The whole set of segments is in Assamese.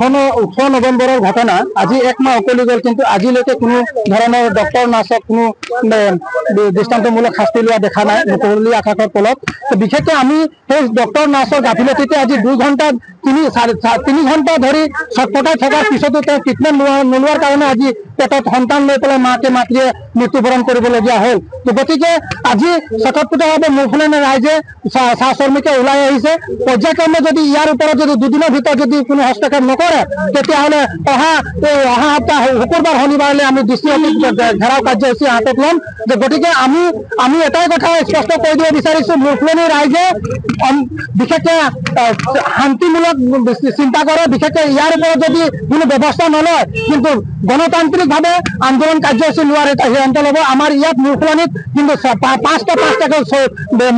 18 নৱেম্বৰৰ ঘটনা আজি এক মাহ উকলি গ'ল, কিন্তু আজিলৈকে কোনো ধৰণৰ ডক্টৰ নাৰ্ছক কোনো দৃষ্টান্তমূলক শাস্তি লোৱা দেখা নাই মুকলি আকাশৰ তলত। বিশেষকৈ আমি সেই ডক্টৰ নাৰ্ছৰ গাফিলতিতে আজি 2 ঘণ্টা 3 ঘণ্টা ধৰি ছটফটাই থকাৰ পিছতো তেওঁ ট্ৰিটমেণ্ট নোলোৱাৰ কাৰণে আজি পেটত সন্তান লৈ পেলাই মাতৃয়ে মৃত্যুবৰণ কৰিবলগীয়া হ'ল। গতিকে আজি ছটফটাইভাৱে মুখলেনে ৰাইজে চাহ শ্ৰমিকে ওলাই আহিছে। পৰ্যায়ক্ৰমে যদি ইয়াৰ ওপৰত যদি 2 দিনৰ ভিতৰত যদি কোনো হস্তক্ষেপ নকৰে তেতিয়াহ'লে অহা সপ্তাহ শুকুৰবাৰ শনিবাৰলৈ আমি দৃষ্টিশক্তি ঘেৰাও কাৰ্যসূচী হাতত ল'ম। গতিকে আমি এটাই কথা স্পষ্ট কৰি দিব বিচাৰিছোঁ, মুখলেনি ৰাইজে বিশেষকৈ শান্তিমূলক চিন্তা কৰে, বিশেষকৈ ইয়াৰ ওপৰত যদি কোনো ব্যৱস্থা নলয় কিন্তু গণতান্ত্ৰিকভাৱে আন্দোলন কাৰ্যসূচী লোৱাৰ এটা সিদ্ধান্ত ল'ব। আমাৰ ইয়াত মুখলেনিত কিন্তু 5টাকৈ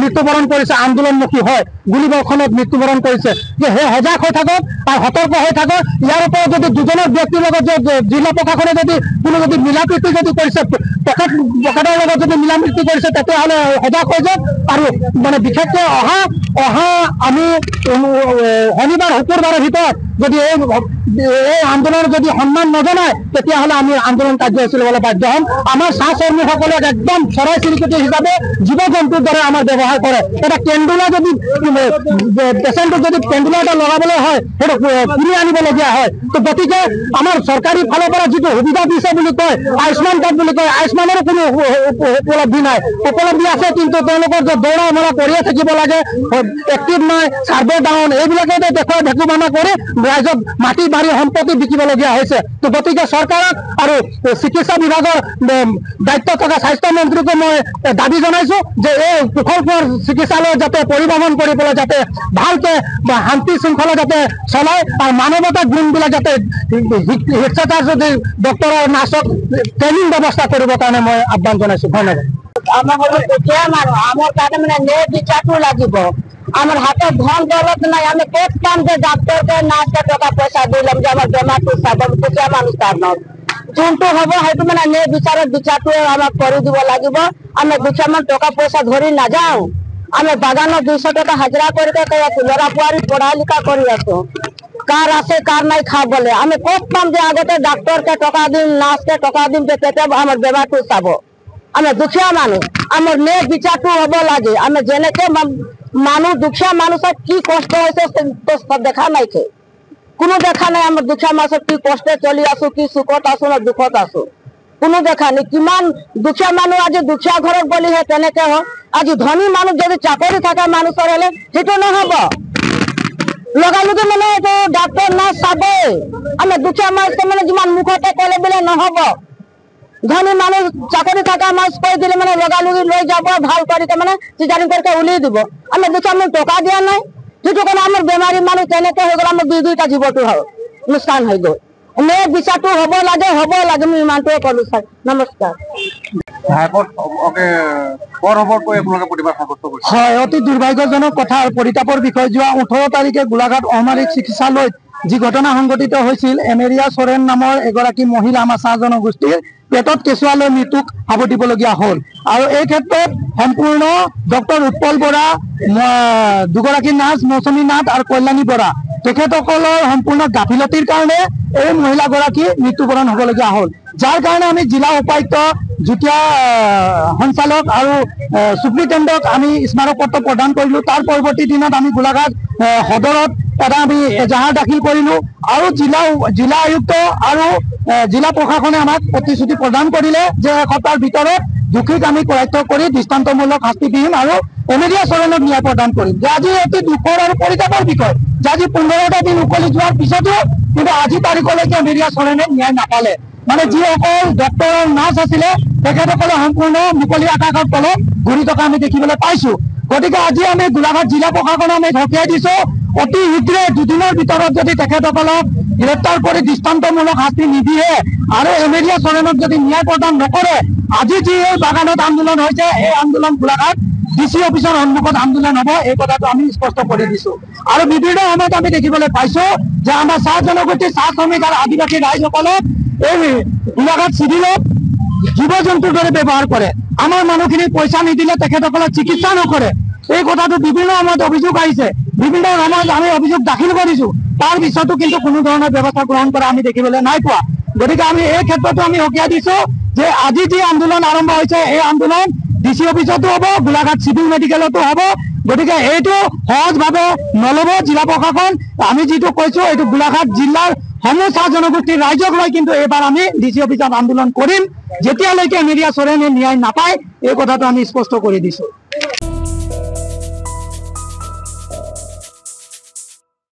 মৃত্যুবৰণ কৰিছে, আন্দোলনমুখী হয় গুলীবৰ্ষণত মৃত্যুবৰণ কৰিছে। যে সেই সজাগ হৈ থাকক আৰু সতৰ্ক হৈ থাকক। ইয়াৰ ওপৰত যদি 2জনৰ ব্যক্তিৰ লগত জিলা প্ৰশাসনে যদি কোনো যদি মিলাপ্ৰীতি যদি কৰিছে, পকেটৰ লগত যদি মিলাপ্ৰীতি কৰিছে তেতিয়াহ'লে সজাগ হৈ যাওক। আৰু মানে বিশেষকৈ অহা আমি শনিবাৰ শুকুৰবাৰৰ ভিতৰত যদি এই আন্দোলন যদি সন্মান নজনায় তেতিয়াহ'লে আমি আন্দোলন কাৰ্যসূচী ল'বলৈ বাধ্য হ'ম। আমাৰ চাহ কৰ্মীসকলক একদম চৰাই চিৰিকটি হিচাপে জীৱ জন্তুৰ দৰে আমাৰ ব্যৱহাৰ কৰে। এটা কেন্দুলা যদি পেচেণ্টক যদি কেন্দুলা এটা লগাবলৈ হয় সেইটো কিনি আনিবলগীয়া হয়। তো গতিকে আমাৰ চৰকাৰী ফালৰ পৰা যিটো সুবিধা দিছে বুলি কয় আয়ুষ্মান কাৰ্ড বুলি কয়, আয়ুষ্মানৰো কোনো উপলব্ধি নাই। উপলব্ধি আছে কিন্তু তেওঁলোকৰ যে দৌৰা মৰা কৰিয়ে থাকিব লাগে, এক্টিভ নাই, চাৰ্ভে ডাউন, এইবিলাকে দেখুৱাই ঢেকুমানা কৰি ৰাইজক মাটি বাৰী সম্পত্তি বিকিবলগীয়া হৈছে। তো গতিকে চৰকাৰক আৰু চিকিৎসা বিভাগৰ দায়িত্ব থকা স্বাস্থ্যমন্ত্ৰীকো মই দাবী জনাইছোঁ যে এই কুশলপুৰ চিকিৎসালয় যাতে পৰিভ্ৰমণ কৰি পেলাই যাতে ভালকৈ শান্তি শৃংখলা যাতে চলায় আৰু মানৱতা গুণবিলাক যাতে শিক্ষাচাৰ যদি ডক্টৰৰ নাৰ্ছক ট্ৰেইনিং ব্যৱস্থা কৰিবৰ কাৰণে মই আহ্বান জনাইছোঁ। ধন্যবাদ। আমার হলো দুখিয়া মানুষ, আমার কাছে মানে ন্যায় বিচারটো লাগিব। আমার হাতে ধন দৌলত নাই, আমি কোট পাম যে ডাক্তারকে নার্সকে টাকা পয়সা দিলাম যে আমার বেমারটো চাব। দুখিয়া মানুষ তার নয়, যোনটো হ'ব সেইটো মানে ন্যায় বিচাৰটো আমাক কৰি দিব লাগিব। আমি দুখীয়া মানুহ টকা পইচা ধৰি নাযাওঁ। আমি বাগানত 200 টাকা হাজিৰা কৰি আছো, ল'ৰা ছোৱালী পঢ়া লিখা কৰি আছো। কাৰ আছে কাৰ নাই খাবলৈ আমি ক'ত পাম যে আগতে ডাক্তৰকে টকা দিম, নাৰ্ছকে টকা দিম যে তেতিয়া আমাৰ বেমাৰটো চাব। আমি দুখীয়া মানুহ, আমাৰ ন্যায় বিচাৰটো হ'ব লাগে। আমি যেনেকে মানুহ দুখীয়া মানুহৰ কি কষ্ট হৈছে দেখা নাইছে, কোনো দেখা নাই। আমাৰ দুখীয়া মানুহৰ কি কষ্টে চলি আছো, কি সুখত আছো না দুখত আছো, কোনো দেখা নাই। কিমান দুখীয়া মানুহ আজি দুখীয়া ঘৰত গলিহে তেনেকে হয়। আজি ধনী মানুহ যদি চাকৰি থকা মানুহৰ হ'লে সেইটো নহ'ব, লগালগে মানে এইটো ডাক্তৰ নাৰ্ছ চাবই। আমি দুখীয়া মানুহ মানে যিমান মুখতে ক'লে বোলে নহ'ব। ধনী মানুহ চাকৰি থকা মাছ কৈ দিলে মানে লগালগি লৈ যাব, ভাল কৰি মানে চিজাৰিং কৰি উলিয়াই দিব। আমি দুখীয়া মানুহ টকা দিয়া নাই, সেইটো কাৰণে আমাৰ বেমাৰী মানুহ তেনেকে হৈ গ'ল। আমাৰ 2টা জীৱটো হ'ল লোকচান হৈ গ'ল। ন্যায় বিচাৰটো হ'ব লাগে মই ইমানটোৱে ক'লো। ছাৰ নমস্কাৰ। হয়, অতি দুৰ্ভাগ্যজনক কথা, পৰিতাপৰ বিষয়। যোৱা 18 তাৰিখে গোলাঘাট অসামৰিক চিকিৎসালয়ত যি ঘটনা সংঘটিত হৈছিল, এমেৰিয়া চৰেন নামৰ এগৰাকী মহিলা আমাৰ চাহ জনগোষ্ঠীৰ পেটত কেঁচুৱা লৈ মৃত্যুক সাৱটিবলগীয়া হ'ল। আৰু এই ক্ষেত্ৰত সম্পূৰ্ণ ডক্টৰ উৎপল বৰা, 2গৰাকী নাৰ্ছ মৌচুমী নাথ আৰু কল্যাণী বৰা, তেখেতসকলৰ সম্পূৰ্ণ গাফিলতিৰ কাৰণে এই মহিলাগৰাকী মৃত্যুবৰণ হ'বলগীয়া হ'ল। যাৰ কাৰণে আমি জিলা উপায়ুক্ত, যুটীয়া সঞ্চালক আৰু চুপ্ৰিটেণ্ডেণ্টক আমি স্মাৰক পত্ৰ প্ৰদান কৰিলোঁ। তাৰ পৰৱৰ্তী দিনত আমি গোলাঘাট সদৰত এটা আমি এজাহাৰ দাখিল কৰিলোঁ আৰু জিলা আয়ুক্ত আৰু জিলা প্ৰশাসনে আমাক প্ৰতিশ্ৰুতি প্ৰদান কৰিলে যে এসপ্তাহৰ ভিতৰত দোষীক আমি কৰায়ত্ব কৰি দৃষ্টান্তমূলক শাস্তি দিম আৰু এমেৰিয়া চৰণক ন্যায় প্ৰদান কৰিম। যে আজি অতি দুখৰ আৰু পৰিতাপৰ বিষয় যে আজি 15টা দিন উকলি যোৱাৰ পিছতো কিন্তু আজি তাৰিখলৈকে এমেৰিয়া চৰণে ন্যায় নাপালে। মানে যিসকল ডক্টৰৰ নাৰ্ছ আছিলে তেখেতসকলে সম্পূৰ্ণ মুকলি আকাশৰ তলত ঘূৰি থকা আমি দেখিবলৈ পাইছোঁ। গতিকে আজি আমি গোলাঘাট জিলা প্ৰশাসনক আমি সকীয়াই দিছোঁ, অতি শীঘ্ৰে 2 দিনৰ ভিতৰত যদি তেখেতসকলক গ্ৰেপ্তাৰ কৰি দৃষ্টান্তমূলক শাস্তি নিদিয়ে আৰু এমেৰিয়া চৰণক যদি ন্যায় প্ৰদান নকৰে, আজি যি এই বাগানত আন্দোলন হৈছে এই আন্দোলন গোলাঘাট DC অফিচৰ সন্মুখত আন্দোলন হ'ব, এই কথাটো আমি স্পষ্ট কৰি দিছোঁ। আৰু বিভিন্ন সময়ত আমি দেখিবলৈ পাইছোঁ যে আমাৰ চাহ জনগোষ্ঠীৰ চাহ শ্ৰমিক আৰু আদিবাসী ৰাইজসকলক এই গোলাঘাট চিভিলত জীৱ জন্তুৰ দৰে ব্যৱহাৰ কৰে। আমাৰ মানুহখিনি পইচা নিদিলে তেখেতসকলক চিকিৎসা নকৰে। এই কথাটো বিভিন্ন সময়ত অভিযোগ আহিছে, বিভিন্ন সময়ত আমি অভিযোগ দাখিল কৰিছোঁ। তাৰ পিছতো কিন্তু কোনো ধৰণৰ ব্যৱস্থা গ্ৰহণ কৰা আমি দেখিবলৈ নাই পোৱা। গতিকে আমি এই ক্ষেত্ৰতো আমি সকীয়াই দিছো যে আজি যি আন্দোলন আৰম্ভ হৈছে এই আন্দোলন ডিচি অফিচতো হ'ব, গোলাঘাট চিভিল মেডিকেলতো হ'ব। গতিকে এইটো সহজভাৱে নল'ব জিলা প্ৰশাসন। আমি যিটো কৈছো এইটো গোলাঘাট জিলাৰ সমূহ জনগোষ্ঠীৰ ৰাইজক লৈ কিন্তু এইবাৰ আমি ডিচি অফিচত আন্দোলন কৰিম যেতিয়ালৈকে মেৰিয়া চৰেনে ন্যায় নাপায়, এই কথাটো আমি স্পষ্ট কৰি দিছো।